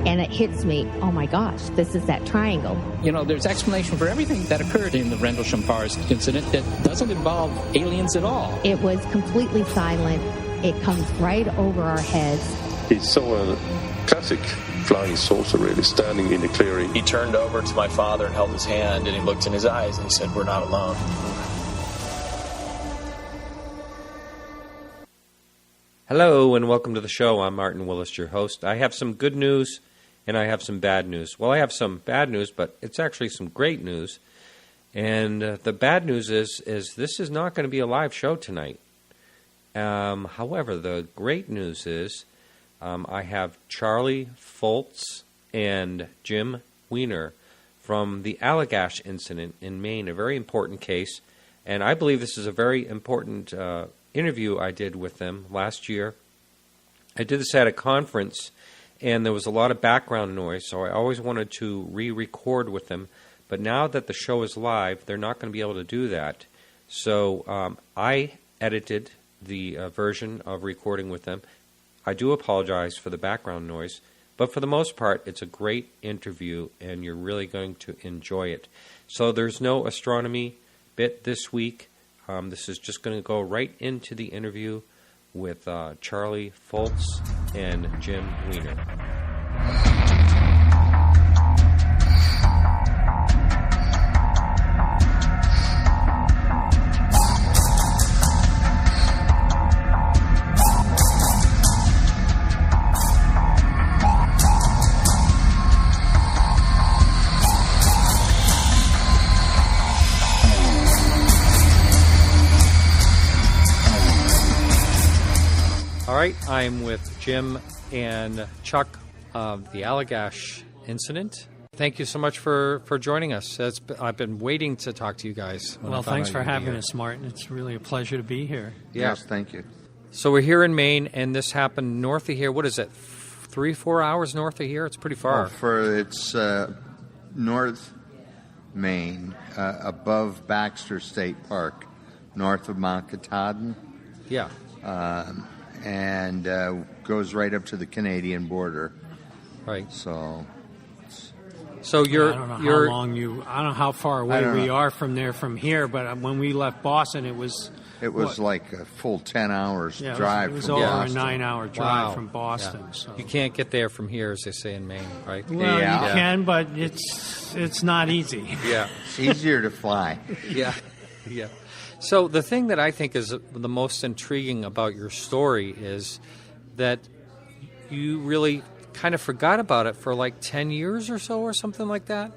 And it hits me, oh my gosh, this is that triangle. You know, there's explanation for everything that occurred in the Rendlesham Forest incident that doesn't involve aliens at all. It was completely silent. It comes right over our heads. He saw a classic flying saucer, really, standing in the clearing. He turned over to my father and held his hand, and he looked in his eyes and he said, "We're not alone." Hello and welcome to the show. I'm Martin Willis, your host. I have some good news and I have some bad news. Well, I have some bad news, but it's actually some great news. And the bad news is this is not going to be a live show tonight. However, the great news is I have Charlie Foltz and Jim Weiner from the Allagash incident in Maine, a very important case. And I believe this is a very important interview I did with them last year. I did this at a conference, and there was a lot of background noise, so I always wanted to re-record with them. But now that the show is live, they're not going to be able to do that. So I edited the version of recording with them. I do apologize for the background noise, but for the most part, it's a great interview, and you're really going to enjoy it. So there's no astronomy bit this week. This is just going to go right into the interview with Charlie Foltz and Jim Weiner. All right, I'm with Jim and Chuck of the Allagash incident. Thank you so much for joining us. I've been waiting to talk to you guys. Well, thanks for having us, Martin. It's really a pleasure to be here. Yeah. Yes, thank you. So we're here in Maine, and this happened north of here. What is it, 3-4 hours north of here? It's pretty far. It's North Maine, above Baxter State Park, north of Mount Katahdin. Yeah. And goes right up to the Canadian border. Right. So you're I don't know how far away we are from here, but when we left Boston, it was like a full 10 hours drive. It was from over Boston. a 9-hour drive from Boston. Yeah. So. You can't get there from here, as they say in Maine, right? Well, you can, but it's not easy. Yeah. It's easier to fly. Yeah. So the thing that I think is the most intriguing about your story is that you really kind of forgot about it for like 10 years or so or something like that.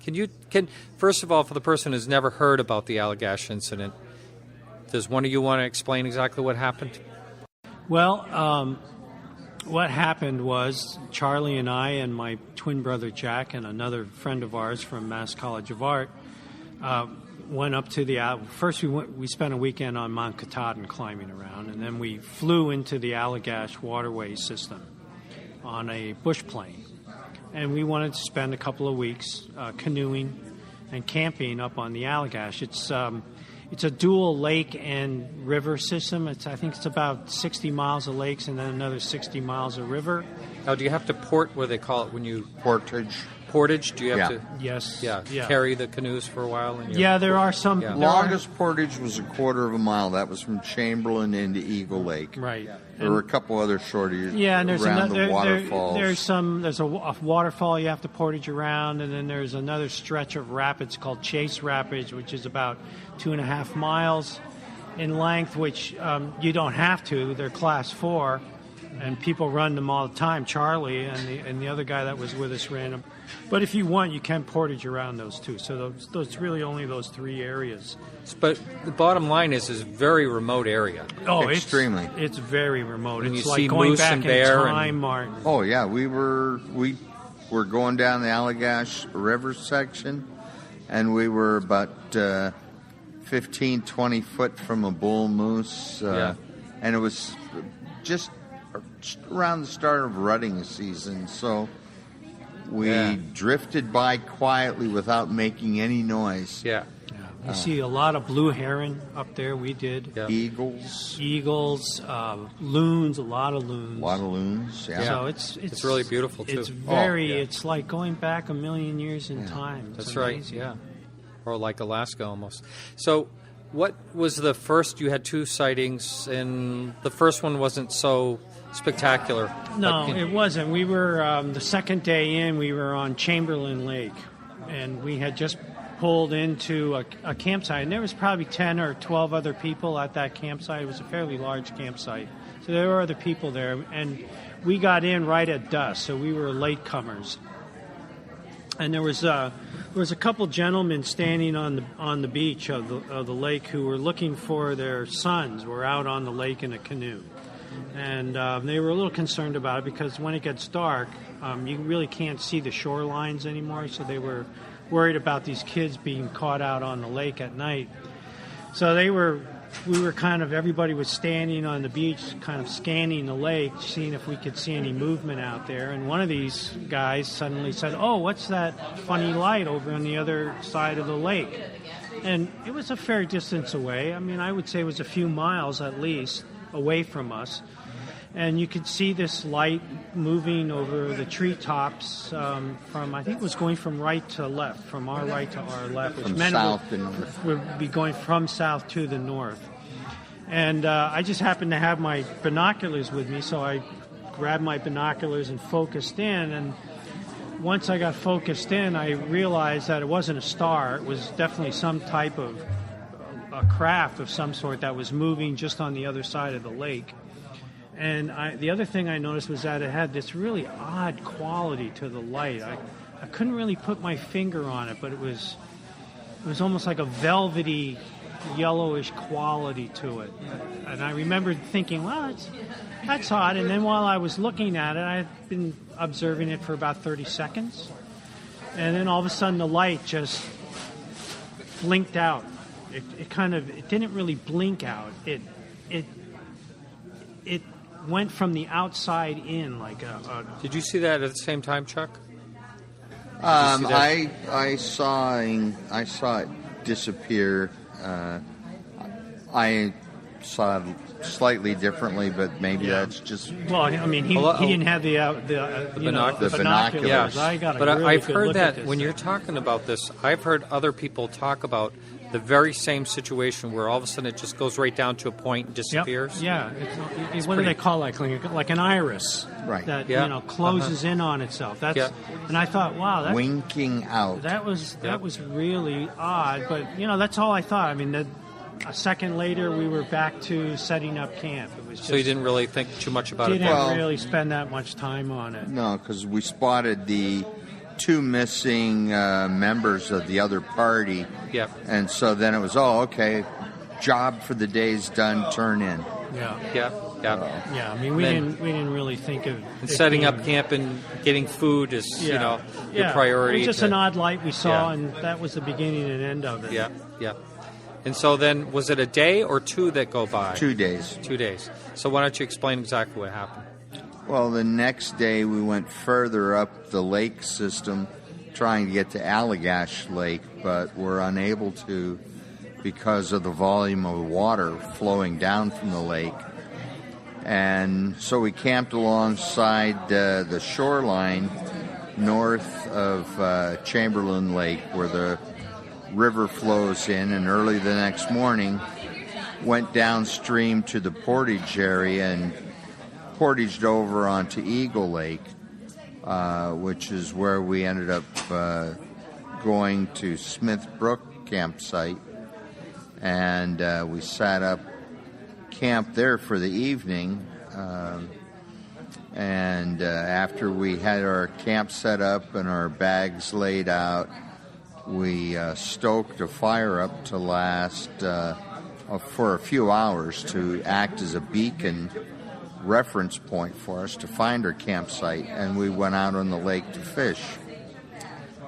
Can first of all, for the person who's never heard about the Allagash incident, does one of you want to explain exactly what happened? Well, what happened was Charlie and I and my twin brother Jack and another friend of ours from Mass College of Art went up to first we spent a weekend on Mount Katahdin climbing around, and then we flew into the Allagash waterway system on a bush plane. And we wanted to spend a couple of weeks canoeing and camping up on the Allagash. It's a dual lake and river system. I think it's about 60 miles of lakes and then another 60 miles of river. Now, do you have to port, what do they call it when you... Portage? Do you have to... Yes. Yeah, carry the canoes for a while? There are some... Yeah. Longest portage was a quarter of a mile. That was from Chamberlain into Eagle Lake. Right. There were a couple other shortages and there's around the waterfalls. There's a waterfall you have to portage around, and then there's another stretch of rapids called Chase Rapids, which is about 2.5 miles in length, which you don't have to. They're class 4, and people run them all the time. Charlie and the other guy that was with us ran them. But if you want, you can portage around those two. So those really only those 3 areas. But the bottom line is a very remote area. Oh, extremely. It's very remote. And it's you like see going moose back and in bear time, Martin. Oh yeah, we were going down the Allagash River section, and we were about 15, 20 foot from a bull moose, and it was just around the start of rutting season, so we drifted by quietly without making any noise. Yeah. You see a lot of blue heron up there. We did. Yeah. Eagles. Loons, a lot of loons. A lot of loons, yeah. So it's really beautiful, too. It's very, Oh, yeah. it's like going back a million years in time. It's That's amazing. right, yeah. Or like Alaska almost. So what was the first? You had 2 sightings, and the first one wasn't so spectacular. No, but, it wasn't. We were, the second day in, we were on Chamberlain Lake, and we had just pulled into a campsite, and there was probably 10 or 12 other people at that campsite. It was a fairly large campsite. So there were other people there, and we got in right at dusk, so we were latecomers. And there was a couple gentlemen standing on the beach of the lake who were looking for their sons. Were out on the lake in a canoe, and they were a little concerned about it because when it gets dark, you really can't see the shorelines anymore. So they were worried about these kids being caught out on the lake at night. So we were kind of, everybody was standing on the beach, kind of scanning the lake, seeing if we could see any movement out there. And one of these guys suddenly said, "Oh, what's that funny light over on the other side of the lake?" And it was a fair distance away. I mean, I would say it was a few miles at least away from us. And you could see this light moving over the treetops from, I think it was going from right to left, from our right to our left. Which From meant south to north. we'd be going from south to the north. And I just happened to have my binoculars with me, so I grabbed my binoculars and focused in. And once I got focused in, I realized that it wasn't a star. It was definitely some type of a craft of some sort that was moving just on the other side of the lake. And the other thing I noticed was that it had this really odd quality to the light. I couldn't really put my finger on it, but it was almost like a velvety, yellowish quality to it. And I remember thinking, well, that's odd. And then while I was looking at it, I had been observing it for about 30 seconds. And then all of a sudden the light just blinked out. It didn't really blink out. It went from the outside in like a Did you see that at the same time, Chuck? I saw it disappear. I saw it slightly differently, but maybe that's just. Well, I mean, he didn't have the binoculars. Yeah, I got a but really I've good heard look at that this when thing. you're talking about this, I've heard other people talk about the very same situation where all of a sudden it just goes right down to a point and disappears. Yep. Yeah, it's what do they call it? Like an iris, Right. That Yeah. Closes in on itself. That's and I thought, wow, that's winking out. That was really odd, but that's all I thought. I mean, a second later we were back to setting up camp. It was just, So you didn't really think too much about it. Didn't really spend that much time on it. No, because we spotted the 2 missing members of the other party. Yeah. And so then it was, okay, job for the day's done, turn in. Yeah. Yeah. I mean, we didn't really think of And setting up camp and getting food is, your priority. It was just an odd light we saw, Yeah. and that was the beginning and end of it. Yeah. And so then, was it a day or 2 that go by? 2 days. 2 days. So why don't you explain exactly what happened? Well, the next day we went further up the lake system trying to get to Allagash Lake, but were unable to because of the volume of water flowing down from the lake. And so we camped alongside the shoreline north of Chamberlain Lake where the river flows in, and early the next morning went downstream to the portage area and portaged over onto Eagle Lake, which is where we ended up going to Smith Brook campsite, and we set up camp there for the evening. And after we had our camp set up and our bags laid out, we stoked a fire up to last for a few hours to act as a beacon reference point for us to find our campsite, and we went out on the lake to fish.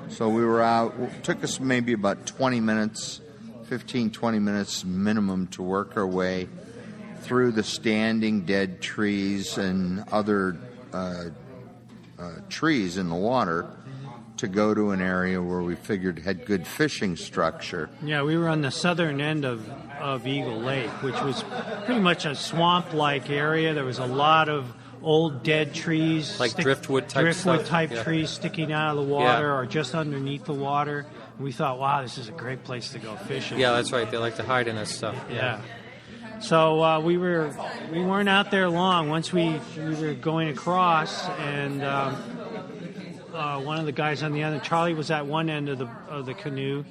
So we were out, it took us maybe about 20 minutes, 20 minutes minimum to work our way through the standing dead trees and other trees in the water to go to an area where we figured had good fishing structure. Yeah, we were on the southern end of Eagle Lake, which was pretty much a swamp-like area. There was a lot of old dead trees, like driftwood type trees sticking out of the water or just underneath the water. And we thought, wow, this is a great place to go fishing. Yeah, that's right. They like to hide in this stuff. Yeah. So we weren't out there long. Once we were going across, and one of the guys on the other, Charlie, was at one end of the canoe.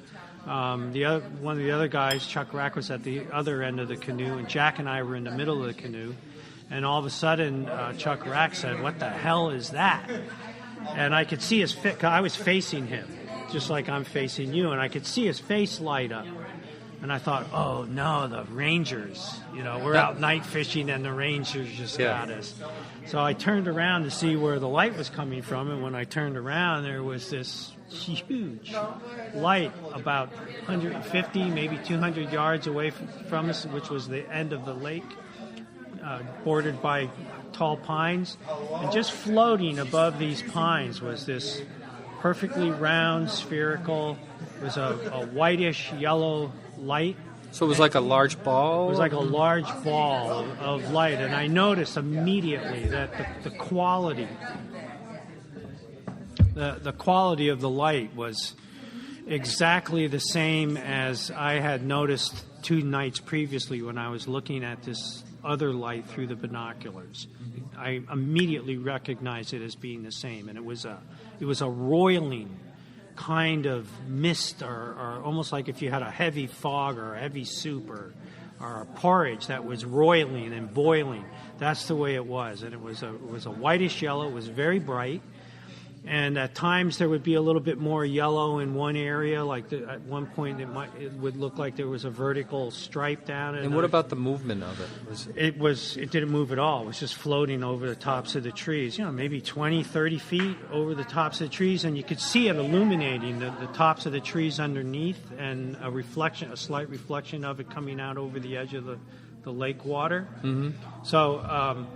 One of the other guys, Chuck Rack, was at the other end of the canoe, and Jack and I were in the middle of the canoe. And all of a sudden, Chuck Rack said, "What the hell is that?" And I could see his face. I was facing him, just like I'm facing you, and I could see his face light up. And I thought, oh, no, the Rangers. We're out night fishing, and the Rangers just got us. So I turned around to see where the light was coming from, and when I turned around, there was this huge light about 150, maybe 200 yards away from us, which was the end of the lake, bordered by tall pines. And just floating above these pines was this perfectly round, spherical, it was a whitish yellow light. So it was like a large ball? It was like a large ball of light, and I noticed immediately that the quality of the light was exactly the same as I had noticed 2 nights previously when I was looking at this other light through the binoculars. I immediately recognized it as being the same, and it was a roiling kind of mist, or almost like if you had a heavy fog or a heavy soup or a porridge that was roiling and boiling. That's the way it was, and it was a whitish yellow. It was very bright, and at times there would be a little bit more yellow in one area. Like at one point, it would look like there was a vertical stripe down. And what about the movement of it? It didn't move at all. It was just floating over the tops of the trees, maybe 20, 30 feet over the tops of the trees, and you could see it illuminating the tops of the trees underneath, and a slight reflection of it coming out over the edge of the lake water. Mm-hmm. So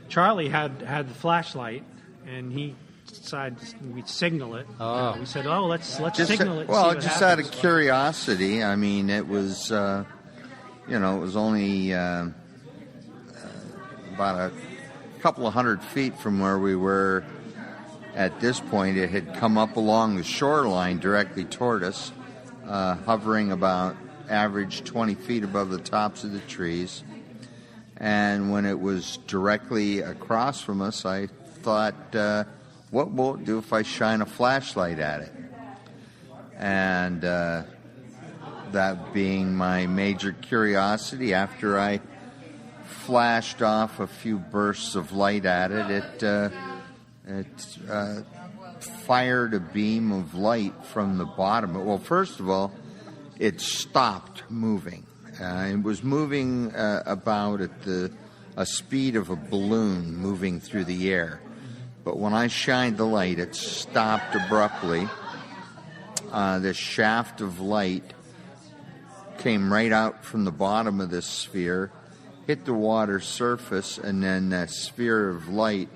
Charlie had the flashlight, and he decided we'd signal it. Oh. We said, let's signal it. Well, just out of curiosity. I mean, it was, it was only about a couple of 100 feet from where we were at this point. It had come up along the shoreline directly toward us, hovering about average 20 feet above the tops of the trees. And when it was directly across from us, I thought, what will it do if I shine a flashlight at it? And that being my major curiosity, after I flashed off a few bursts of light at it, it fired a beam of light from the bottom. Well, first of all, it stopped moving. It was moving about at a speed of a balloon moving through the air. But when I shined the light, it stopped abruptly. This shaft of light came right out from the bottom of this sphere, hit the water surface, and then that sphere of light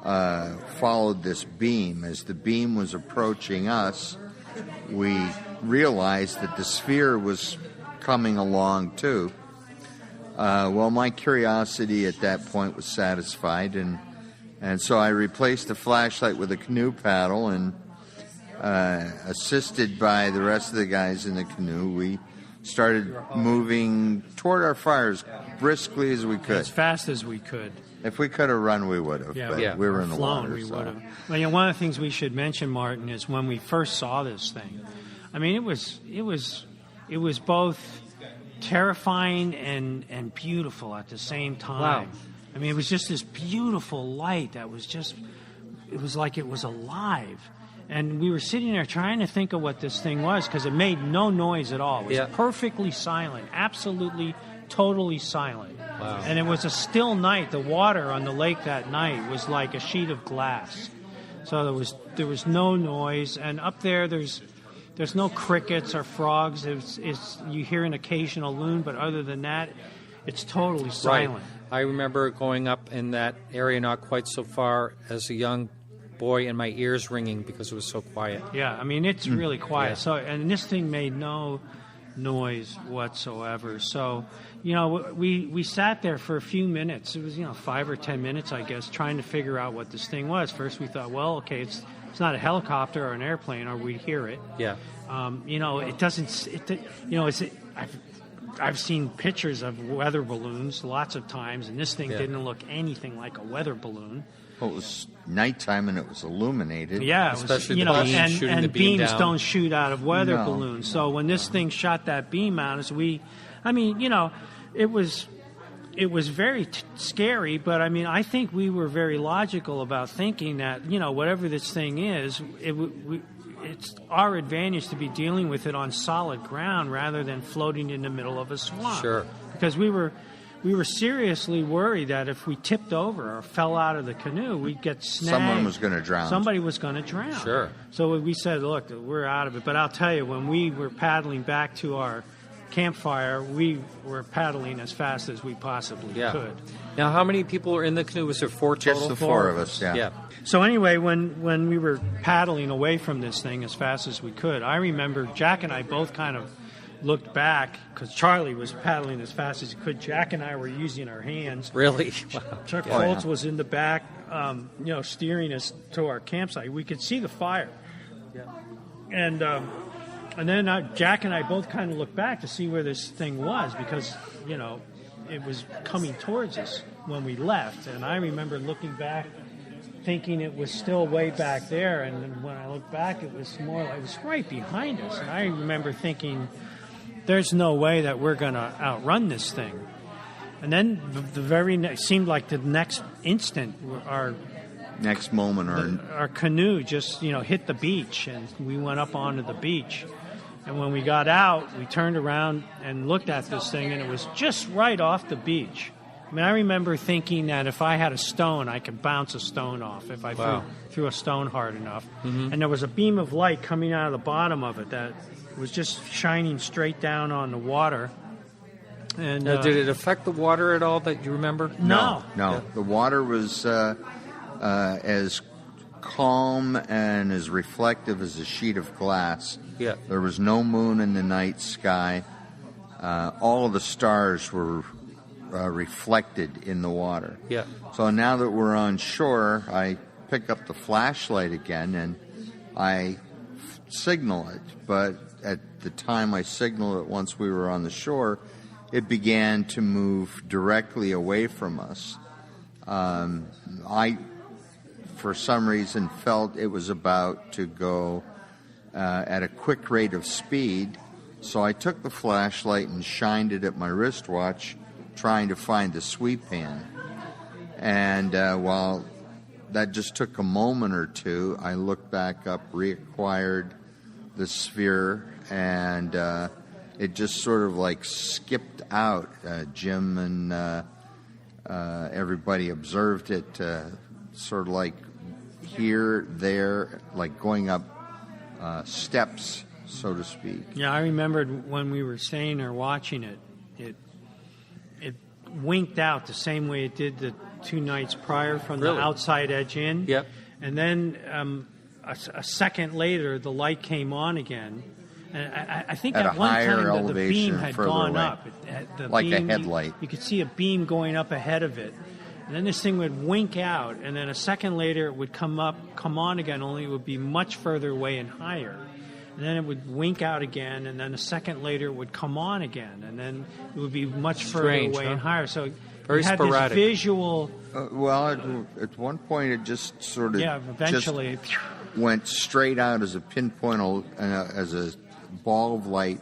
followed this beam. As the beam was approaching us, we realized that the sphere was coming along too. Well, my curiosity at that point was satisfied, and so I replaced the flashlight with a canoe paddle, and assisted by the rest of the guys in the canoe, we started moving toward our fires briskly as we could. As fast as we could. If we could have run, we would have. Yeah, we were in the water. We would have. Well, one of the things we should mention, Martin, is when we first saw this thing. I mean, it was both terrifying and beautiful at the same time. Wow. I mean, it was just this beautiful light that was just, it was like it was alive. And we were sitting there trying to think of what this thing was, because it made no noise at all. It was perfectly silent, absolutely, totally silent. Wow. And it was a still night. The water on the lake that night was like a sheet of glass. So there was no noise. And up there's no crickets or frogs. You hear an occasional loon, but other than that, it's totally silent. Right. I remember going up in that area not quite so far as a young boy, and my ears ringing because it was so quiet. Yeah, I mean, it's really quiet. Yeah. So, and this thing made no noise whatsoever. So, we sat there for a few minutes. It was, 5 or 10 minutes, I guess, trying to figure out what this thing was. First we thought, well, okay, it's not a helicopter or an airplane, or we'd hear it. Yeah. It doesn't, I've seen pictures of weather balloons lots of times, and this thing didn't look anything like a weather balloon. Well, it was nighttime and it was illuminated. Yeah, especially the beam shooting the beam beams down. don't shoot out of weather balloons. So when this thing shot that beam out, it was very scary. But I think we were very logical about thinking that whatever this thing is, it's our advantage to be dealing with it on solid ground rather than floating in the middle of a swamp. Sure. Because we were seriously worried that if we tipped over or fell out of the canoe, we'd get snagged. Someone was going to drown. Somebody was going to drown. Sure. So we said, look, we're out of it. But I'll tell you, when we were paddling back to our campfire, we were paddling as fast as we possibly could. Now, how many people were in the canoe? Was there 4 total? Just the 4 of us, yeah. So anyway, when we were paddling away from this thing as fast as we could, I remember Jack and I both kind of looked back because Charlie was paddling as fast as he could. Jack and I were using our hands. Really? Wow. Chuck Foltz was in the back, steering us to our campsite. We could see the fire. Yeah. And then Jack and I both kind of looked back to see where this thing was because, it was coming towards us when we left. And I remember looking back thinking it was still way back there. And then when I looked back, it was right behind us. And I remember thinking, there's no way that we're going to outrun this thing. And then seemed like the next instant, our next moment, our canoe just hit the beach, and we went up onto the beach. And when we got out, we turned around and looked at this thing, and it was just right off the beach. I remember thinking that if I had a stone, I could bounce a stone off if I threw a stone hard enough. Mm-hmm. And there was a beam of light coming out of the bottom of it that was just shining straight down on the water. And now, did it affect the water at all that you remember? No. Yeah. The water was as calm and as reflective as a sheet of glass. Yeah. There was no moon in the night sky. All of the stars were reflected in the water. Yeah. So now that we're on shore, I pick up the flashlight again and I signal it. But at the time I signaled it, once we were on the shore, it began to move directly away from us. I, for some reason, felt it was about to go at a quick rate of speed. So I took the flashlight and shined it at my wristwatch, trying to find the sweep hand. And while that just took a moment or two, I looked back up, reacquired the sphere, and it just sort of like skipped out. Jim and everybody observed it sort of like here, there, like going up steps, so to speak. Yeah, I remembered when we were staying there watching it, it winked out the same way it did the 2 nights prior from the outside edge in. Yep. And then a second later, the light came on again. And I think at one time the beam had gone up. Like a headlight. You could see a beam going up ahead of it. And then this thing would wink out, and then a second later it would come on again, only it would be much further away and higher. And then it would wink out again, and then a second later it would come on again, and then it would be much further away and higher. So very had sporadic. This visual. At one point it just sort of eventually just went straight out as a pinpoint, as a ball of light,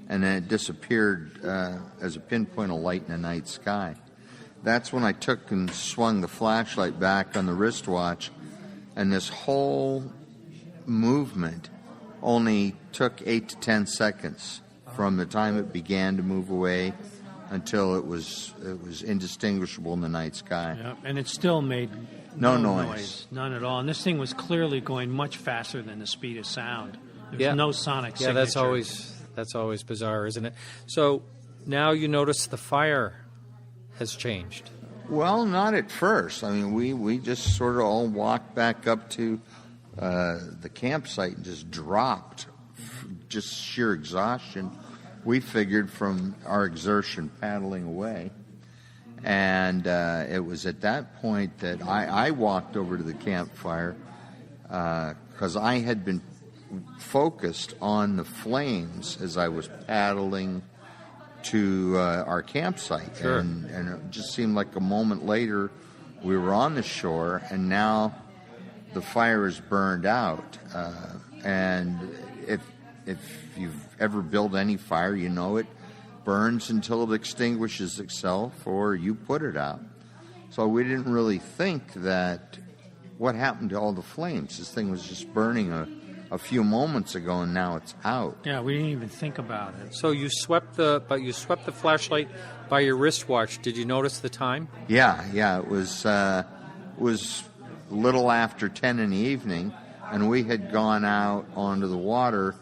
and then it disappeared as a pinpoint of light in the night sky. That's when I took and swung the flashlight back on the wristwatch, and this whole movement only took 8 to 10 seconds from the time it began to move away until it was indistinguishable in the night sky. Yeah, and it still made no noise. None at all. And this thing was clearly going much faster than the speed of sound. There was no sonic signature. That's always bizarre, isn't it? So now you notice the fire has changed. Well, not at first. I mean, we just sort of all walked back up to the campsite and just dropped, just sheer exhaustion. We figured from our exertion paddling away. And it was at that point that I walked over to the campfire because I had been focused on the flames as I was paddling to our campsite. Sure. And it just seemed like a moment later we were on the shore, and now the fire is burned out. And if you've ever built any fire, you know it burns until it extinguishes itself or you put it out. So we didn't really think that what happened to all the flames. This thing was just burning a few moments ago, and now it's out. Yeah, we didn't even think about it. So you swept the flashlight by your wristwatch. Did you notice the time? Yeah. It was a little after 10 in the evening, and we had gone out onto the water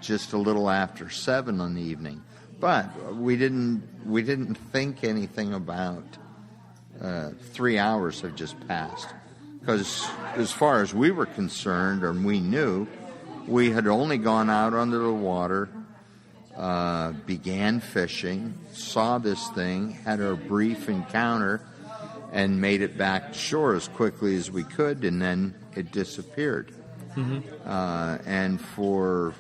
just a little after 7 in the evening. But we didn't think anything about 3 hours have just passed, because as far as we were concerned, or we knew, we had only gone out under the water, began fishing, saw this thing, had our brief encounter, and made it back to shore as quickly as we could, and then it disappeared. Mm-hmm. And for,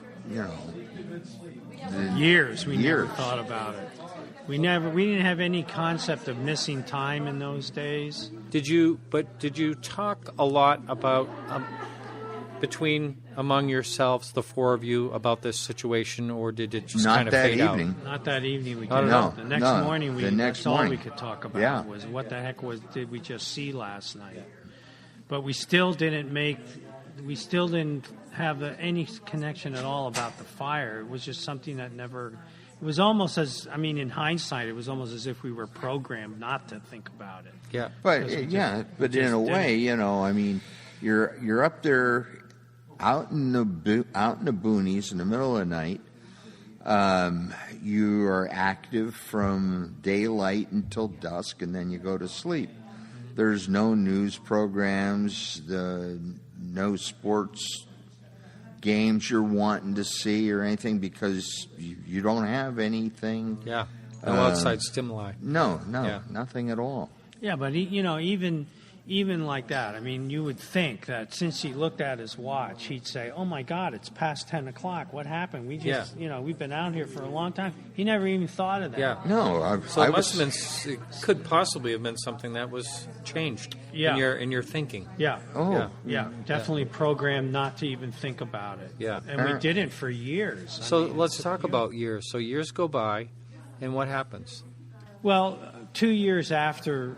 years we never thought about it. We didn't have any concept of missing time in those days. Did you talk a lot about among yourselves, the four of you, about this situation, or did it just kind of fade out? Not that evening. We could. No. The next morning, that's all we could talk about. Yeah. Was what the heck did we just see last night? But we still didn't have any connection at all about the fire. It was just something that never. It was almost in hindsight, it was almost as if we were programmed not to think about it. Yeah. But in a way, you're up there, out in the boonies in the middle of the night. You are active from daylight until dusk, and then you go to sleep. There's no news programs, no sports games you're wanting to see or anything, because you don't have anything. Yeah, no outside stimuli. No, nothing at all. Yeah, but even like that, you would think that since he looked at his watch, he'd say, "Oh my God, it's past 10 o'clock. What happened? We just, we've been out here for a long time." He never even thought of that. Yeah. No, it could possibly have been something that was changed in your thinking. Yeah. Oh. Yeah. Definitely programmed not to even think about it. Yeah. And we didn't for years. Let's talk about years. So years go by, and what happens? Well, 2 years after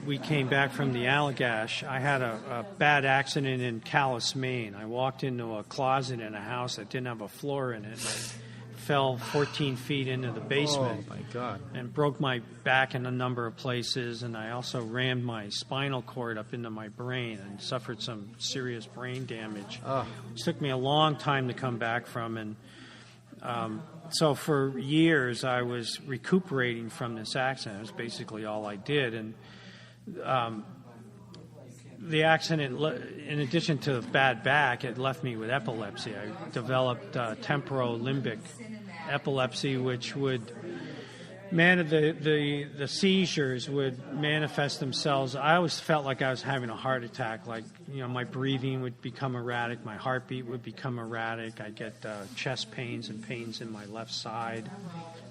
we came back from the Allagash, I had a bad accident in Calais, Maine. I walked into a closet in a house that didn't have a floor in it. And I fell 14 feet into the basement. Oh, my God. And broke my back in a number of places, and I also rammed my spinal cord up into my brain and suffered some serious brain damage. It took me a long time to come back from, and so for years I was recuperating from this accident. It was basically all I did. And the accident, in addition to the bad back, it left me with epilepsy. I developed temporolimbic epilepsy, which would the seizures would manifest themselves. I always felt like I was having a heart attack. Like, my breathing would become erratic, my heartbeat would become erratic. I'd get chest pains and pains in my left side.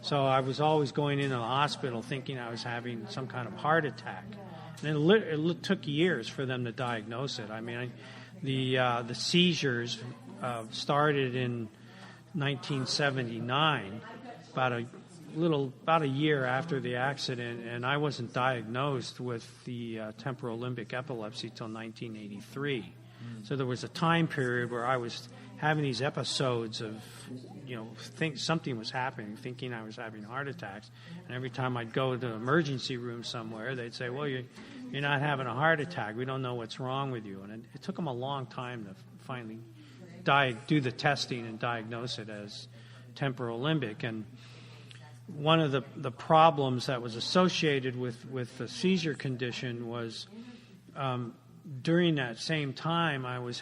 So I was always going into the hospital thinking I was having some kind of heart attack. And it took years for them to diagnose it. The seizures started in 1979, about a year after the accident, and I wasn't diagnosed with the temporolimbic epilepsy till 1983. So there was a time period where I was having these episodes of, think something was happening, thinking I was having heart attacks. And every time I'd go to the emergency room somewhere, they'd say, "Well, you're not having a heart attack. We don't know what's wrong with you." And it took them a long time to finally do the testing and diagnose it as temporolimbic. And one of the problems that was associated with the seizure condition was during that same time I was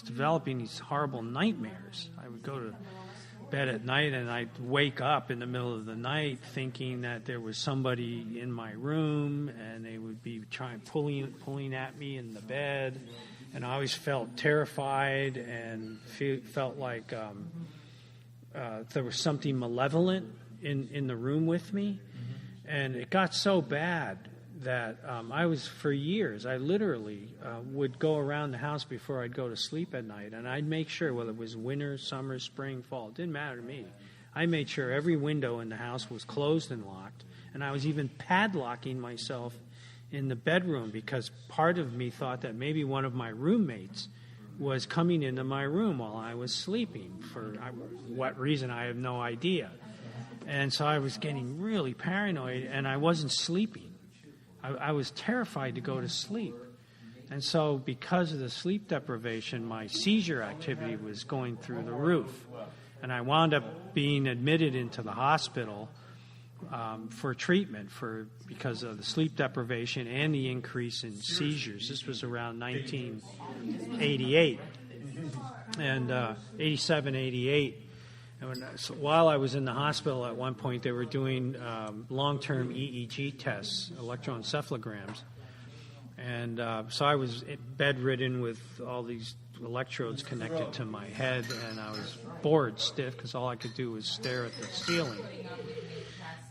developing these horrible nightmares. I would go to bed at night and I'd wake up in the middle of the night thinking that there was somebody in my room and they would be pulling at me in the bed, and I always felt terrified and felt like there was something malevolent in the room with me. And it got so bad that for years, I literally would go around the house before I'd go to sleep at night, and I'd make sure, whether it was winter, summer, spring, fall, it didn't matter to me. I made sure every window in the house was closed and locked, and I was even padlocking myself in the bedroom because part of me thought that maybe one of my roommates was coming into my room while I was sleeping. For what reason, I have no idea. And so I was getting really paranoid, and I wasn't sleeping. I was terrified to go to sleep. And so because of the sleep deprivation, my seizure activity was going through the roof. And I wound up being admitted into the hospital for treatment because of the sleep deprivation and the increase in seizures. This was around 1988 and 87, 88. So while I was in the hospital at one point, they were doing long-term EEG tests, electroencephalograms. And so I was bedridden with all these electrodes connected to my head, and I was bored stiff because all I could do was stare at the ceiling.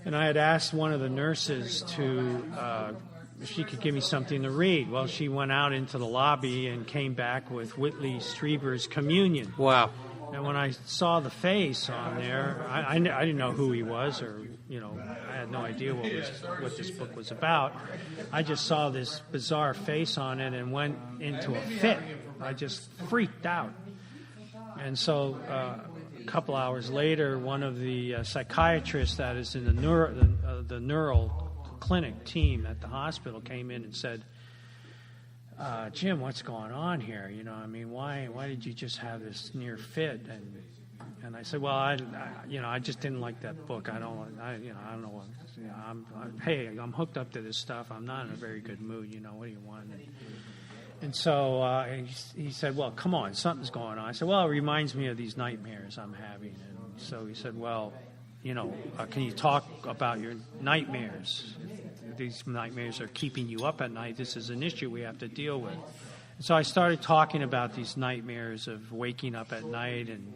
And I had asked one of the nurses if she could give me something to read. Well, she went out into the lobby and came back with Whitley Strieber's Communion. Wow. And when I saw the face on there, I didn't know who he was, or I had no idea what this book was about. I just saw this bizarre face on it and went into a fit. I just freaked out. And so a couple hours later, one of the psychiatrists that is in the neural clinic team at the hospital came in and said, Jim, what's going on here? Why did you just have this near fit? And I said, well, I just didn't like that book. I don't know. I'm hooked up to this stuff. I'm not in a very good mood. What do you want? And so he said, well, come on, something's going on. I said, well, it reminds me of these nightmares I'm having. And so he said, well, can you talk about your nightmares? These nightmares are keeping you up at night. This is an issue we have to deal with. And so I started talking about these nightmares of waking up at night and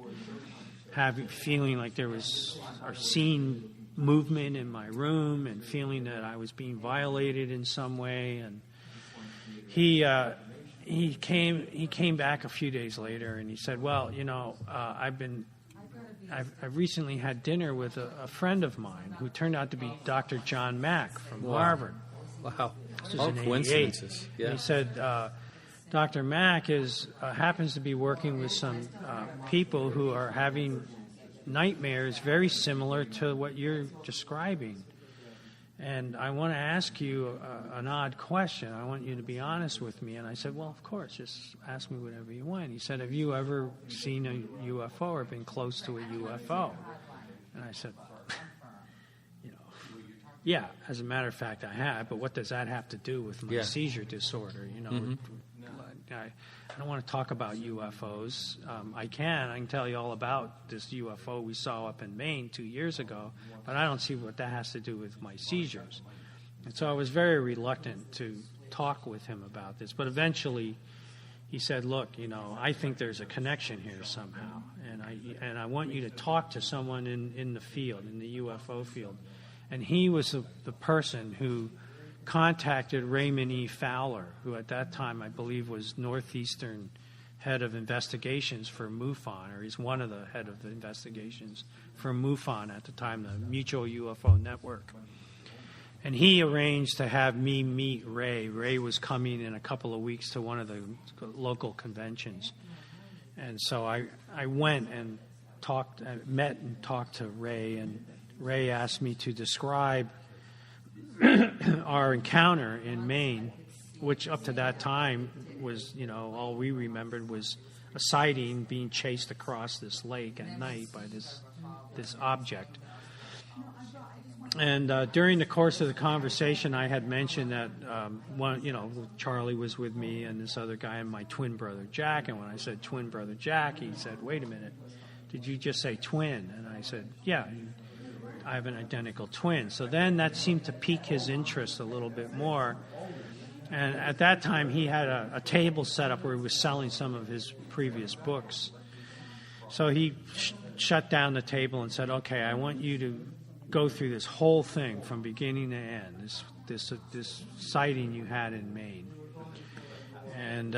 feeling like there was or seeing movement in my room and feeling that I was being violated in some way. And he came back a few days later and he said, well, I've recently had dinner with a friend of mine who turned out to be Dr. John Mack from Harvard. Wow. This was in coincidences. 88. Yeah. He said Dr. Mack happens to be working with some people who are having nightmares very similar to what you're describing. And I want to ask you an odd question. I want you to be honest with me. And I said, well, of course, just ask me whatever you want. He said, have you ever seen a UFO or been close to a UFO? And I said, yeah, as a matter of fact, I have. But what does that have to do with my seizure disorder? I don't want to talk about UFOs. I can tell you all about this UFO we saw up in Maine 2 years ago, but I don't see what that has to do with my seizures. And so I was very reluctant to talk with him about this. But eventually he said, look, I think there's a connection here somehow, and I want you to talk to someone in the field, in the UFO field. And he was the person who contacted Raymond E. Fowler, who at that time I believe was Northeastern head of investigations for MUFON, or he's one of the head of the investigations for MUFON at the time, the Mutual UFO Network. And he arranged to have me meet Ray. Ray was coming in a couple of weeks to one of the local conventions. And so I went and met and talked to Ray, and Ray asked me to describe our encounter in Maine, which up to that time was, all we remembered was a sighting being chased across this lake at night by this object. And during the course of the conversation, I had mentioned that Charlie was with me and this other guy and my twin brother Jack. And when I said twin brother Jack, he said, "Wait a minute, did you just say twin?" And I said, "Yeah, I have an identical twin." So then that seemed to pique his interest a little bit more. And at that time, he had a table set up where he was selling some of his previous books. So he shut down the table and said, "Okay, I want you to go through this whole thing from beginning to end, this sighting you had in Maine." And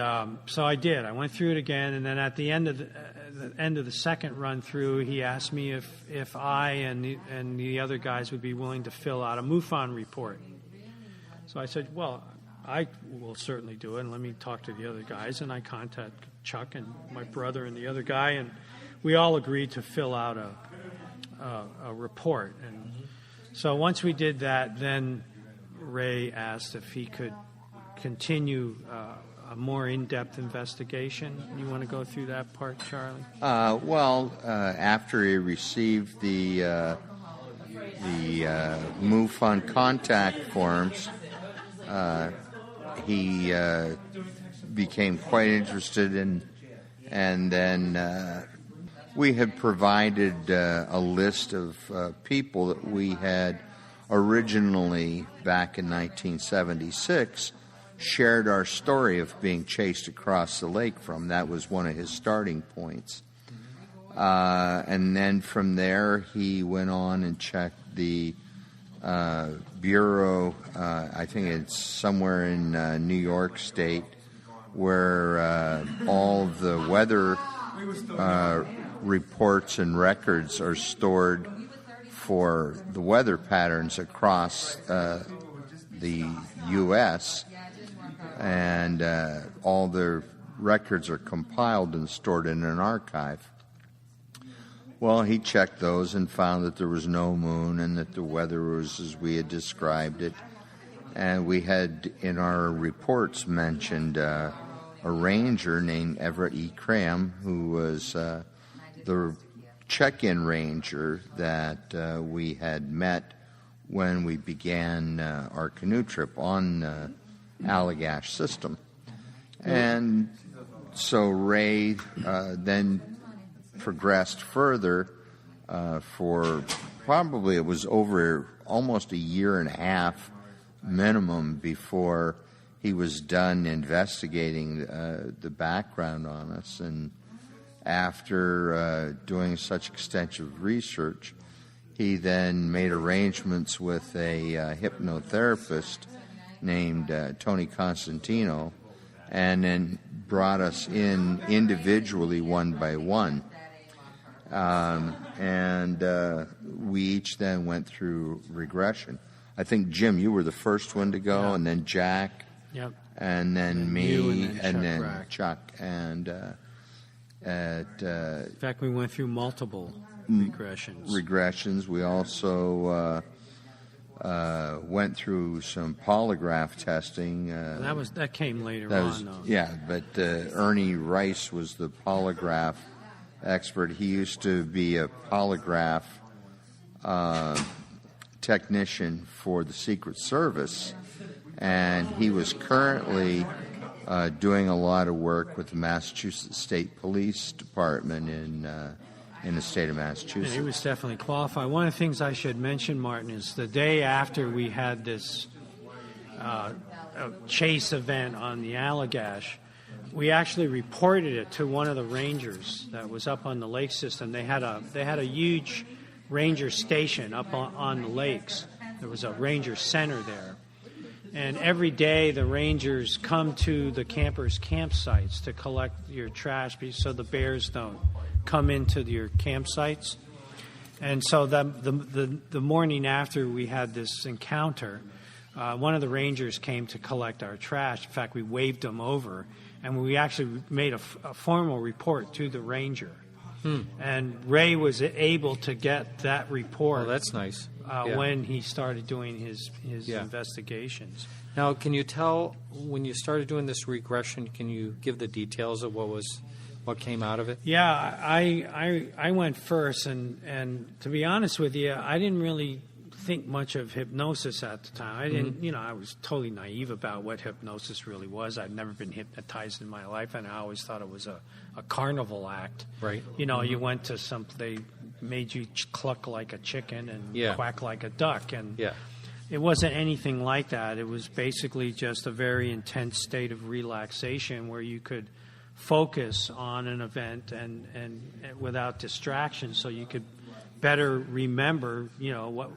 so I did. I went through it again, and then at the end of the second run through, he asked me if I and the other guys would be willing to fill out a MUFON report. So I said, "Well, I will certainly do it, and let me talk to the other guys." And I contacted Chuck and my brother and the other guy, and we all agreed to fill out a report. And so once we did that, then Ray asked if he could continue a more in-depth investigation. You want to go through that part, Charlie? After he received the MUFON contact forms, he became quite interested in, and then we had provided a list of people that we had originally, back in 1976, shared our story of being chased across the lake from. That was one of his starting points. And then from there, he went on and checked the Bureau, I think it's somewhere in New York State, where all of the weather reports and records are stored for the weather patterns across the U.S., and all the records are compiled and stored in an archive. Well, he checked those and found that there was no moon and that the weather was as we had described it. And we had in our reports mentioned a ranger named Everett E. Cram, who was the check-in ranger that we had met when we began our canoe trip on the Allagash system. And so Ray then progressed further for probably, it was over almost a year and a half minimum before he was done investigating the background on us. And after doing such extensive research, he then made arrangements with a hypnotherapist named Tony Constantino, and then brought us in individually one by one. And we each then went through regression. I think, Jim, you were the first one to go, and then Jack, and then me, and then Chuck. And in fact, we went through multiple regressions. We also went through some polygraph testing. That came later on, though. Yeah, but Ernie Rice was the polygraph expert. He used to be a polygraph technician for the Secret Service, and he was currently doing a lot of work with the Massachusetts State Police Department in the state of Massachusetts. He was definitely qualified. One of the things I should mention, Martin, is the day after we had this chase event on the Allagash, we actually reported it to one of the rangers that was up on the lake system. They had a huge ranger station up on the lakes. There was a ranger center there. And every day the rangers come to the campers' campsites to collect your trash so the bears don't come into your campsites. And so the morning after we had this encounter, one of the rangers came to collect our trash. In fact, we waved them over, and we actually made a formal report to the ranger. And Ray was able to get that report. Oh, that's nice. When he started doing his investigations. Now, can you tell, when you started doing this regression, can you give the details of what came out of it? Yeah, I went first, and to be honest with you, I didn't really think much of hypnosis at the time. I didn't, I was totally naive about what hypnosis really was. I'd never been hypnotized in my life, and I always thought it was a carnival act. Right. You went to they made you cluck like a chicken and quack like a duck, and it wasn't anything like that. It was basically just a very intense state of relaxation where you could focus on an event and without distraction, so you could better remember,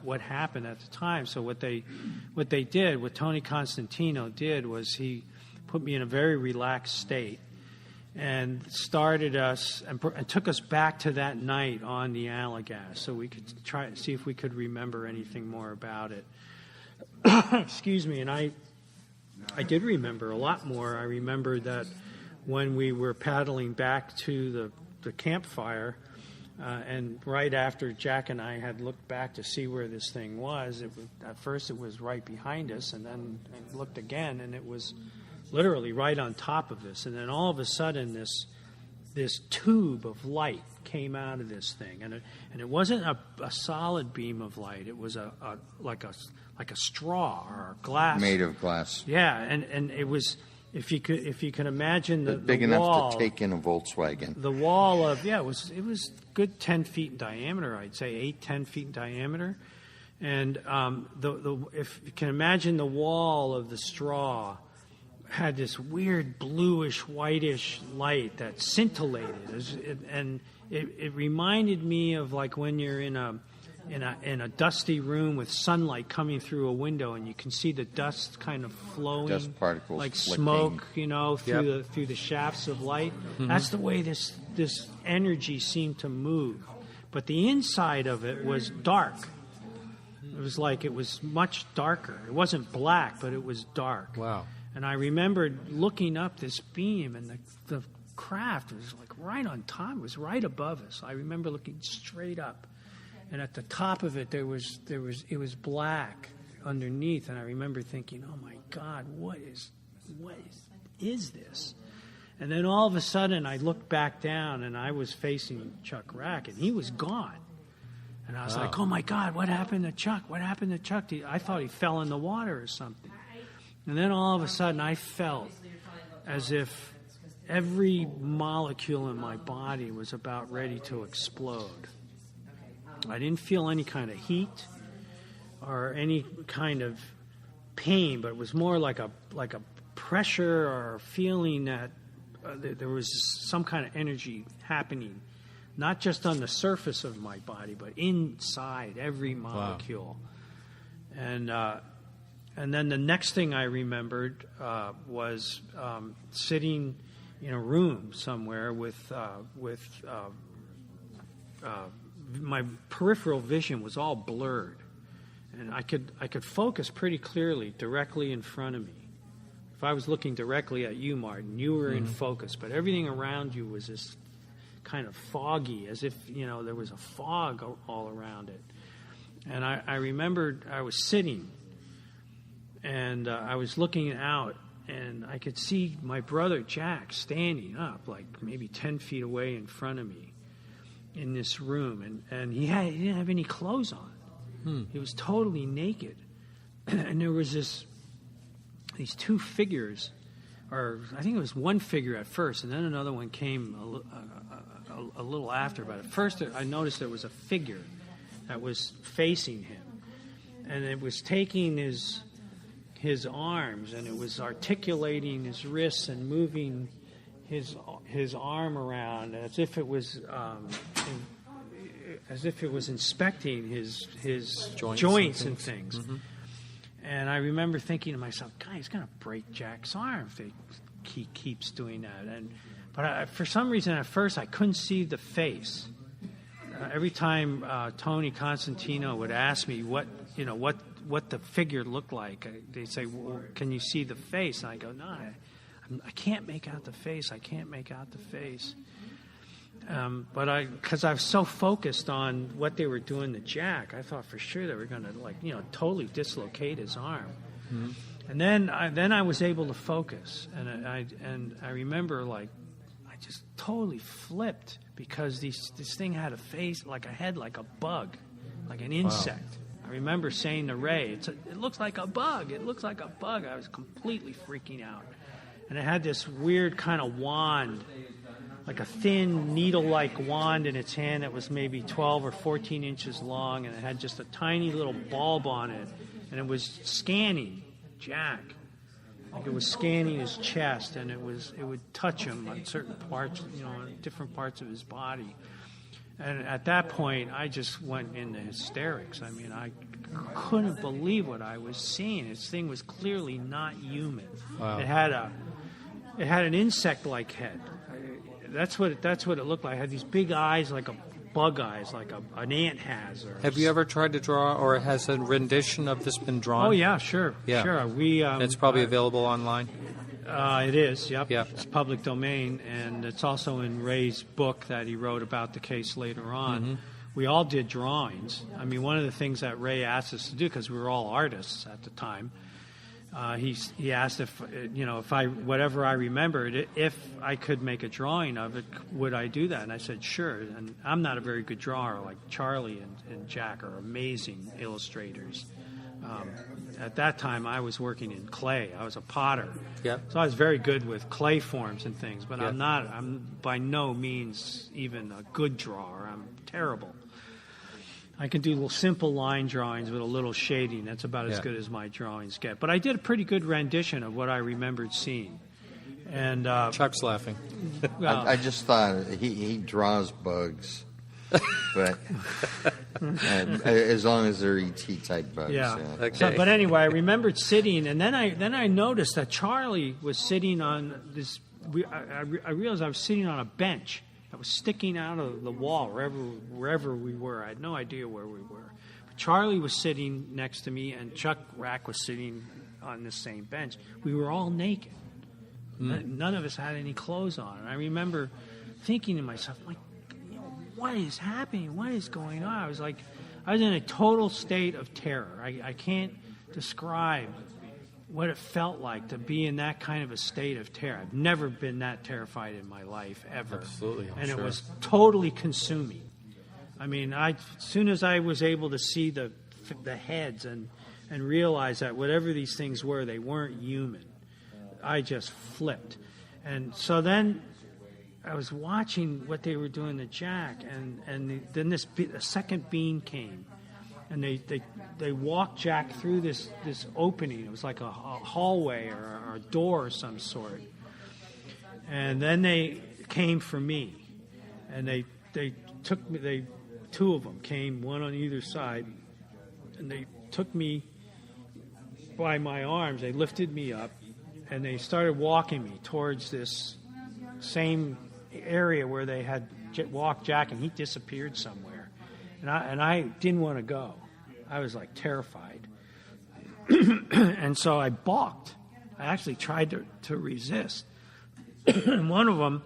what happened at the time. So what Tony Constantino did was he put me in a very relaxed state and started us and took us back to that night on the Allagash, so we could try to see if we could remember anything more about it. Excuse me. And I did remember a lot more. I remember that when we were paddling back to the campfire, and right after Jack and I had looked back to see where this thing was, at first it was right behind us, and then I looked again, and it was literally right on top of us. And then all of a sudden, this tube of light came out of this thing, and it wasn't a solid beam of light. It was like a straw or a glass made of glass. Yeah, and it was. If you can imagine the big enough wall, to take in a Volkswagen. The wall of it was good 10 feet in diameter. I'd say 8-10 feet in diameter, and if you can imagine the wall of the straw had this weird bluish whitish light that scintillated, and it reminded me of like when you're in a dusty room with sunlight coming through a window, and you can see the dust kind of flowing, dust particles like flicking. smoke, through the shafts of light. Mm-hmm. That's the way this energy seemed to move. But the inside of it was dark. It was like it was much darker. It wasn't black, but it was dark. Wow. And I remembered looking up this beam, and the craft was like right on top. It was right above us. I remember looking straight up. And at the top of it, it was black underneath, and I remember thinking, "Oh my God, what is this?" And then all of a sudden, I looked back down, and I was facing Chuck Rack, and he was gone. And I was like, "Oh my God, what happened to Chuck? What happened to Chuck?" I thought he fell in the water or something. And then all of a sudden, I felt as if every molecule in my body was about ready to explode. I didn't feel any kind of heat or any kind of pain, but it was more like a pressure or a feeling that there was some kind of energy happening, not just on the surface of my body, but inside every molecule. Wow. And then the next thing I remembered was sitting in a room somewhere with my peripheral vision was all blurred, and I could focus pretty clearly directly in front of me. If I was looking directly at you, Martin, you were in focus, but everything around you was this kind of foggy, as if there was a fog all around it. And I remembered I was sitting, and I was looking out, and I could see my brother Jack standing up, like maybe 10 feet away in front of me, in this room, and he didn't have any clothes on. He was totally naked, and there was these two figures, or I think it was one figure at first, and then another one came a little after. But at first, I noticed there was a figure that was facing him, and it was taking his arms, and it was articulating his wrists and moving his arm around as if it was inspecting his joints and things. Mm-hmm. And I remember thinking to myself, "God, he's going to break Jack's arm if he keeps doing that." But for some reason, at first, I couldn't see the face. Every time Tony Constantino would ask me what the figure looked like, they'd say, "Well, can you see the face?" And I go, "No, I can't make out the face. I can't make out the face." But because I was so focused on what they were doing to Jack, I thought for sure they were going to totally dislocate his arm. Mm-hmm. And then I was able to focus, and I remember I just totally flipped because this thing had a face like a head like a bug, like an insect. I remember saying to Ray, it looks like a bug. It looks like a bug. I was completely freaking out. And it had this weird kind of wand, like a thin needle-like wand in its hand that was maybe 12 or 14 inches long, and it had just a tiny little bulb on it, and it was scanning Jack. Like it was scanning his chest, and it would touch him on certain parts, on different parts of his body. And at that point, I just went into hysterics. I mean, I couldn't believe what I was seeing. This thing was clearly not human. Wow. It had an insect-like head. That's what it looked like. It had these big eyes, like a bug eyes, like an ant has. Have you ever tried to draw, or has a rendition of this been drawn? Oh yeah, sure. It's probably available online. It is. Yep. Yeah. It's public domain, and it's also in Ray's book that he wrote about the case later on. Mm-hmm. We all did drawings. I mean, one of the things that Ray asked us to do, because we were all artists at the time, he asked if whatever I remembered, if I could make a drawing of it, would I do that? And I said sure. And I'm not a very good drawer. Like Charlie and Jack are amazing illustrators. At that time, I was working in clay. I was a potter. Yep. So I was very good with clay forms and things, but Yep. I'm by no means even a good drawer. I'm terrible. I can do little simple line drawings with a little shading. That's about as good as my drawings get. But I did a pretty good rendition of what I remembered seeing. And Chuck's laughing. well, I just thought he draws bugs, but as long as they're ET type bugs. yeah. Okay. So, but anyway, I remembered sitting, and then I noticed that Charlie was sitting on this. I realized I was sitting on a bench that was sticking out of the wall wherever we were. I had no idea where we were. But Charlie was sitting next to me, and Chuck Rack was sitting on the same bench. We were all naked. None of us had any clothes on. And I remember thinking to myself, like, what is happening? What is going on? I was in a total state of terror. I can't describe what it felt like to be in that kind of a state of terror. I've never been that terrified in my life, ever. Absolutely, I'm and sure. It was totally consuming. I mean, as soon as I was able to see the heads and realize that whatever these things were, they weren't human, I just flipped. And so then I was watching what they were doing to Jack, and then a second beam came, and they walked Jack through this opening. It was like a hallway or a door of some sort. And then they came for me, and they took me. Two of them came, one on either side, and they took me by my arms. They lifted me up, and they started walking me towards this same area where they had walked Jack, and he disappeared somewhere. And I didn't want to go. I was like terrified. And so I balked. I actually tried to resist. And one of them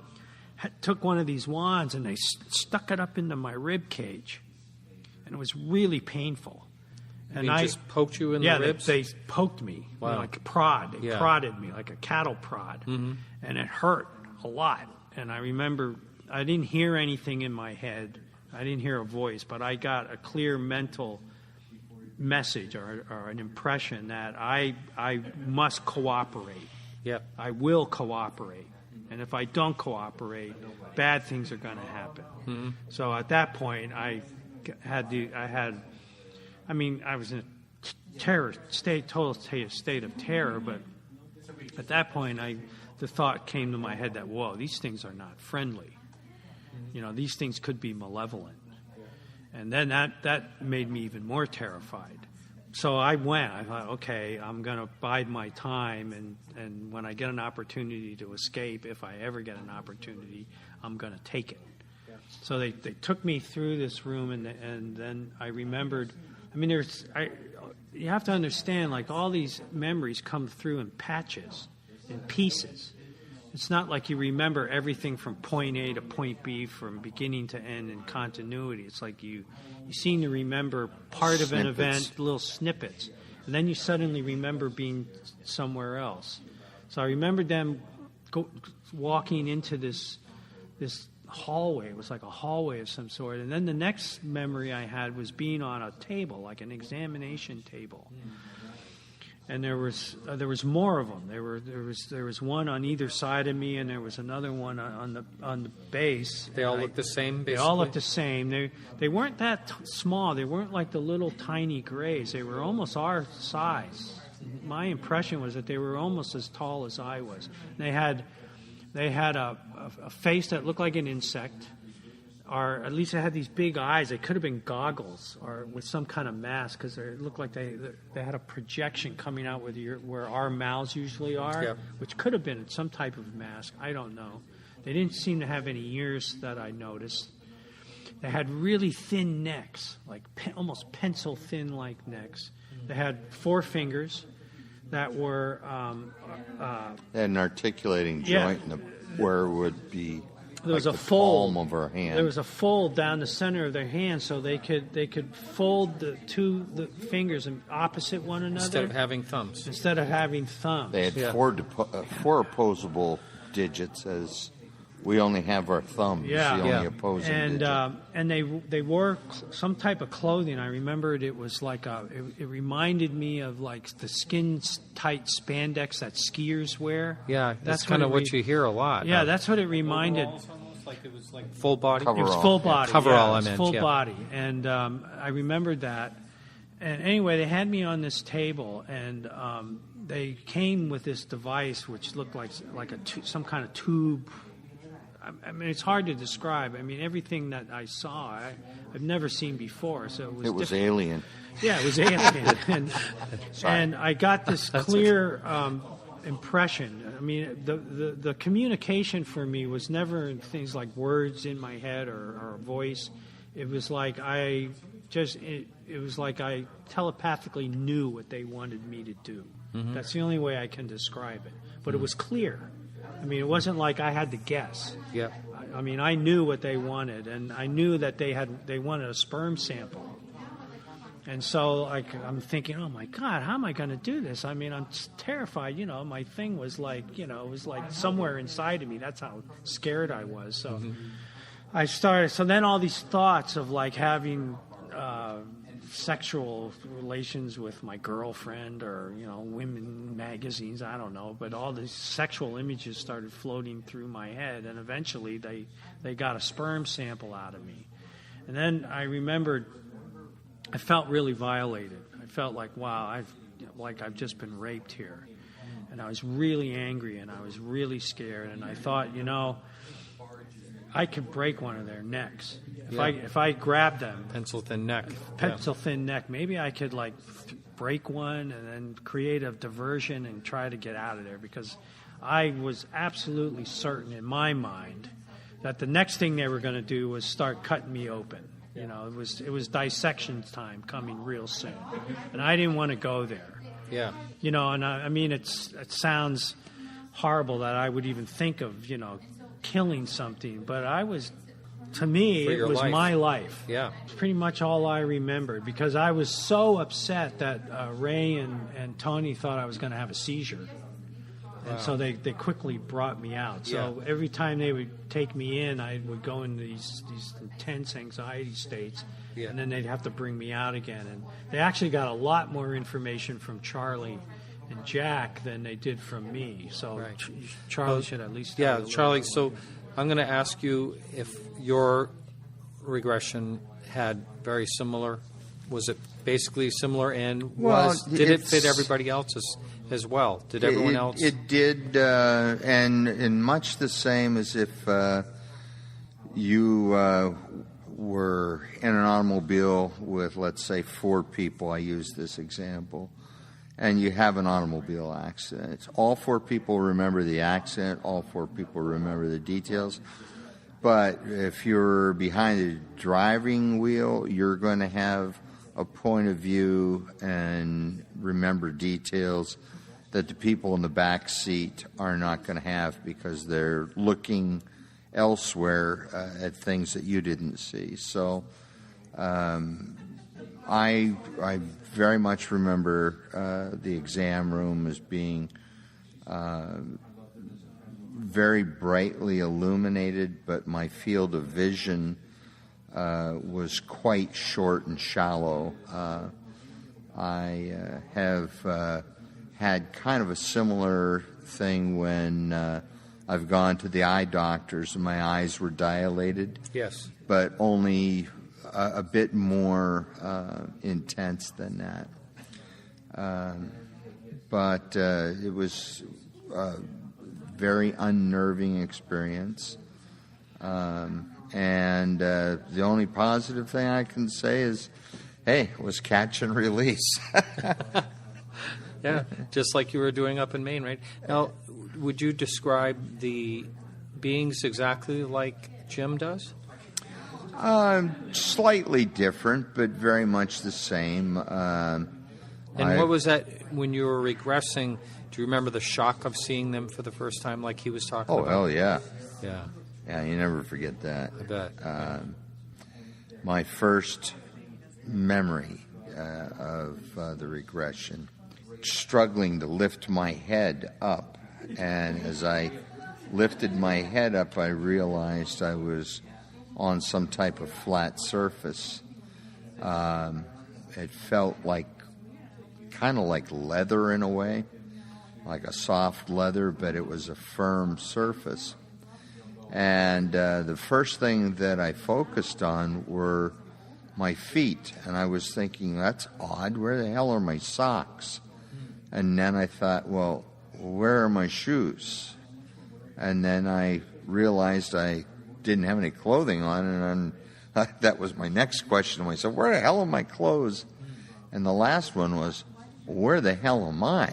took one of these wands and they stuck it up into my rib cage. And it was really painful. And I just poked you in the ribs? Yeah, they poked me. Wow. Like a prod. They prodded me like a cattle prod. Mm-hmm. And it hurt a lot. And I remember I didn't hear anything in my head. I didn't hear a voice, but I got a clear mental message or an impression that I must cooperate. Yep. I will cooperate. And if I don't cooperate, bad things are going to happen. Mm-hmm. So at that point, I was in a total state of terror, but at that point, the thought came to my head that, whoa, these things are not friendly. These things could be malevolent. And then that made me even more terrified. So I went. I thought, okay, I'm going to bide my time, and when I get an opportunity to escape, if I ever get an opportunity, I'm going to take it. So they took me through this room, and then I remembered. I mean, you have to understand, like, all these memories come through in patches, in pieces. It's not like you remember everything from point A to point B from beginning to end in continuity. It's like you seem to remember part of an event, little snippets, and then you suddenly remember being somewhere else. So I remembered them walking into this hallway. It was like a hallway of some sort. And then the next memory I had was being on a table, like an examination table. And there was more of them. There was one on either side of me, and there was another one on the base. They all looked the same, basically? They all looked the same. They weren't that small. They weren't like the little tiny grays. They were almost our size. My impression was that they were almost as tall as I was. They had a face that looked like an insect, or at least they had these big eyes. They could have been goggles or with some kind of mask, because it looked like they had a projection coming out where our mouths usually are, Yep. which could have been some type of mask. I don't know. They didn't seem to have any ears that I noticed. They had really thin necks, like almost pencil thin like necks. They had 4 fingers that were They had an articulating joint where it would be there was like a the fold. palm of our hand. There was a fold down the center of their hand, so they could fold the fingers opposite one another Instead of having thumbs. They had 4 opposable digits, as we only have our thumbs. Yeah, the only opposing digit. And they wore some type of clothing. I remembered it was like it reminded me of like the skin tight spandex that skiers wear. Yeah, that's kind of what you hear a lot. Yeah, that's what it reminded. Almost like it was like full body. It was full body. Coverall, it was I meant. Full body, and I remembered that. And anyway, they had me on this table, and they came with this device which looked like some kind of tube. I mean, it's hard to describe. I mean, everything that I saw, I've never seen before. So it was alien. Yeah, it was alien. and I got this clear impression. I mean, the communication for me was never in things like words in my head or a voice. It was like it was like I telepathically knew what they wanted me to do. Mm-hmm. That's the only way I can describe it. But it was clear. I mean, it wasn't like I had to guess. Yeah. I mean, I knew what they wanted, and I knew that they wanted a sperm sample. And so, I'm thinking, oh my God, how am I going to do this? I mean, I'm terrified. You know, my thing was like, it was like somewhere inside of me. That's how scared I was. So I started. So then all these thoughts of like having sexual relations with my girlfriend, or women magazines, I don't know, but all these sexual images started floating through my head, and eventually they got a sperm sample out of me. And then I remembered I felt really violated. I felt like, wow, I've just been raped here. And I was really angry, and I was really scared, and I thought, I could break one of their necks. If I grabbed them. Pencil thin neck. Thin neck. Maybe I could break one and then create a diversion and try to get out of there, because I was absolutely certain in my mind that the next thing they were going to do was start cutting me open. It was dissection time coming real soon, and I didn't want to go there. Yeah. And I mean, it sounds horrible that I would even think of killing something, but to me, it was my life. Yeah. It's pretty much all I remembered, because I was so upset that Ray and Tony thought I was going to have a seizure. And so they quickly brought me out. So every time they would take me in, I would go into these intense anxiety states, and then they'd have to bring me out again. And they actually got a lot more information from Charlie and Jack than they did from me. So Charlie should at least... Yeah, Charlie, so I'm going to ask you if your regression had very similar... Was it basically similar, and did it fit everybody else's as well? Did everyone else? It did, and in much the same as if you were in an automobile with, let's say, 4 people. I use this example. And you have an automobile accident. All 4 people remember the accident. All 4 people remember the details. But if you're behind the driving wheel, you're going to have a point of view and remember details that the people in the back seat are not going to have, because they're looking elsewhere at things that you didn't see. So I very much remember the exam room as being very brightly illuminated, but my field of vision was quite short and shallow. I have had kind of a similar thing when I've gone to the eye doctors and my eyes were dilated. Yes. But only a bit more intense than that. But it was a very unnerving experience. And the only positive thing I can say is, hey, it was catch and release. Yeah, just like you were doing up in Maine, right? Now, would you describe the beings exactly like Jim does? Slightly different, but very much the same. And what was that when you were regressing? Do you remember the shock of seeing them for the first time, like he was talking about? Oh, hell yeah. Yeah. Yeah, you never forget that. I bet. My first memory of the regression, struggling to lift my head up. And as I lifted my head up, I realized I was on some type of flat surface. It felt kind of like leather in a way, like a soft leather, but it was a firm surface. And the first thing that I focused on were my feet. And I was thinking, that's odd. Where the hell are my socks? And then I thought, well, where are my shoes? And then I realized I didn't have any clothing on. And that was my next question to myself. Where the hell are my clothes? And the last one was, where the hell am I?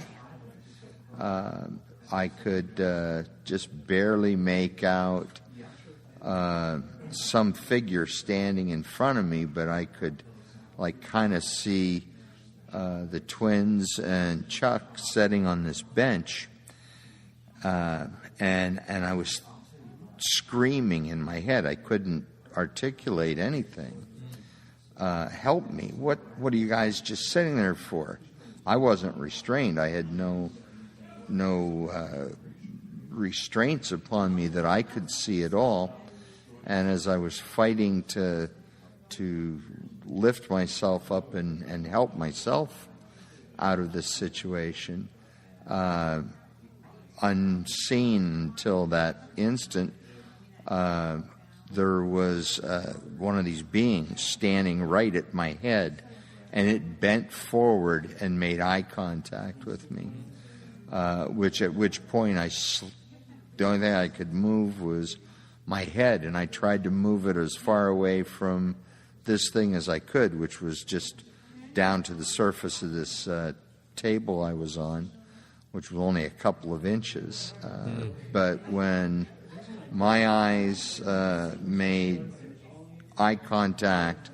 I could just barely make out some figure standing in front of me, but I could kind of see the twins and Chuck sitting on this bench, and I was screaming in my head. I couldn't articulate anything. Help me! What are you guys just sitting there for? I wasn't restrained. I had no restraints upon me that I could see at all. And as I was fighting to lift myself up and help myself out of this situation, unseen until that instant, there was one of these beings standing right at my head, and it bent forward and made eye contact with me. At which point the only thing I could move was my head, and I tried to move it as far away from this thing as I could, which was just down to the surface of this table I was on, which was only a couple of inches. But when my eyes made eye contact,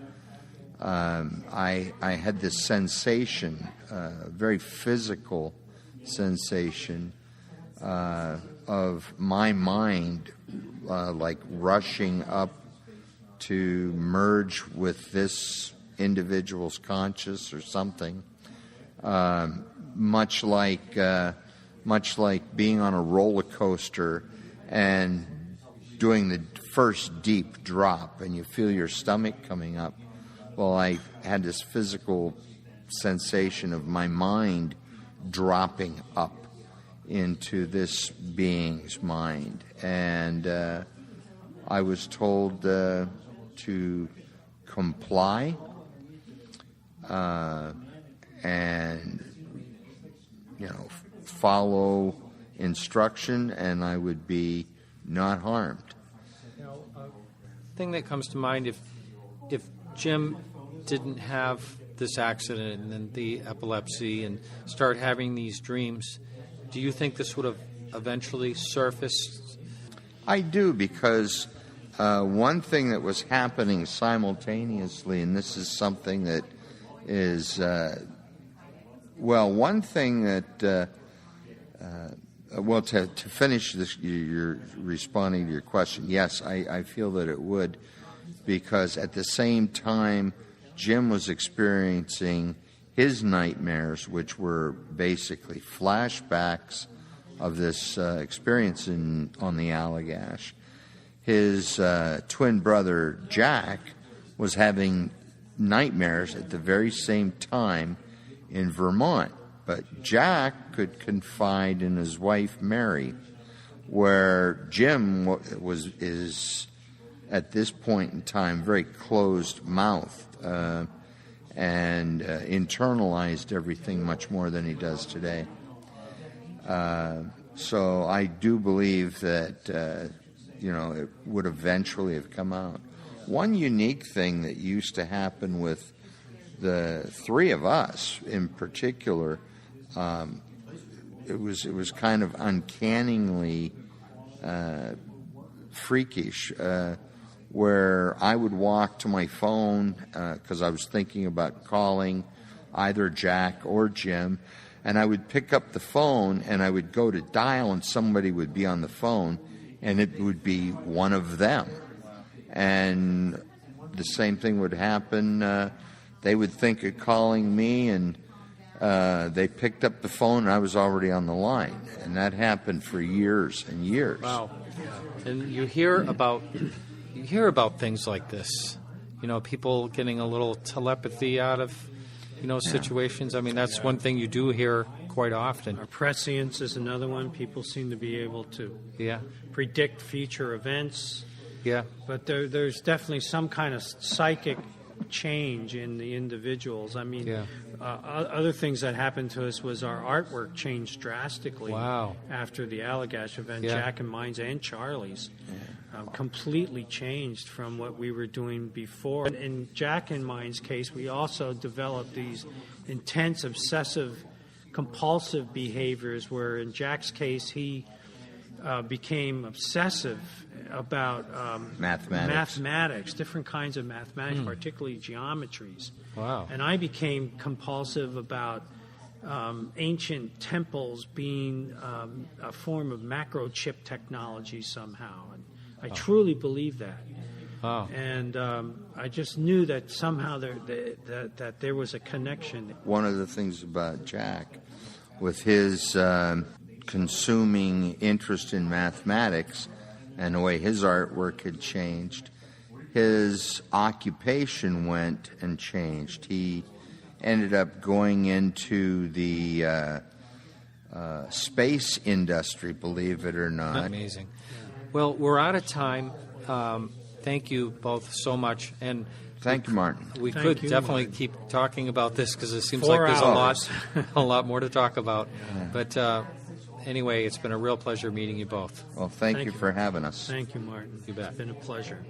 I had this sensation, very physical sensation of my mind like rushing up to merge with this individual's conscious or something, much like being on a roller coaster and doing the first deep drop and you feel your stomach coming up. Well, I had this physical sensation of my mind dropping up into this being's mind. And I was told to comply and, follow instruction, and I would be not harmed. Thing that comes to mind, if Jim didn't have this accident and then the epilepsy and start having these dreams, do you think this would have eventually surfaced? I do, because one thing that was happening simultaneously, and this is something that is, one thing that, to finish this, you're responding to your question, yes, I feel that it would, because at the same time, Jim was experiencing his nightmares, which were basically flashbacks of this experience on the Allagash. His twin brother Jack was having nightmares at the very same time in Vermont, but Jack could confide in his wife Mary, where Jim is at this point in time very closed-mouthed and internalized everything much more than he does today. So I do believe that it would eventually have come out. One unique thing that used to happen with the three of us in particular, it was kind of uncannily freakish, where I would walk to my phone because I was thinking about calling either Jack or Jim, and I would pick up the phone and I would go to dial and somebody would be on the phone and it would be one of them. And the same thing would happen. They would think of calling me and they picked up the phone and I was already on the line. And that happened for years and years. Wow. And you hear about things like this. People getting a little telepathy out of situations. I mean, that's one thing you do hear quite often. Prescience is another one. People seem to be able to predict future events. Yeah. But there's definitely some kind of psychic change in the individuals. I mean, other things that happened to us was our artwork changed drastically after the Allagash event. Jack and mine's and Charlie's completely changed from what we were doing before. In Jack and mine's case, we also developed these intense, obsessive, compulsive behaviors where in Jack's case he became obsessive about mathematics, different kinds of mathematics, particularly geometries. Wow. And I became compulsive about ancient temples being a form of macrochip technology somehow. And I truly believe that. Wow. And I just knew that somehow that there was a connection. One of the things about Jack, with his consuming interest in mathematics and the way his artwork had changed, his occupation went and changed. He ended up going into the space industry, believe it or not. Amazing. Well, we're out of time. Thank you both so much. And thank you, Martin. We could definitely keep talking about this because it seems like there's a lot more to talk about. Yeah. But anyway, it's been a real pleasure meeting you both. Well, thank you for having us. Thank you, Martin. You bet. It's been a pleasure.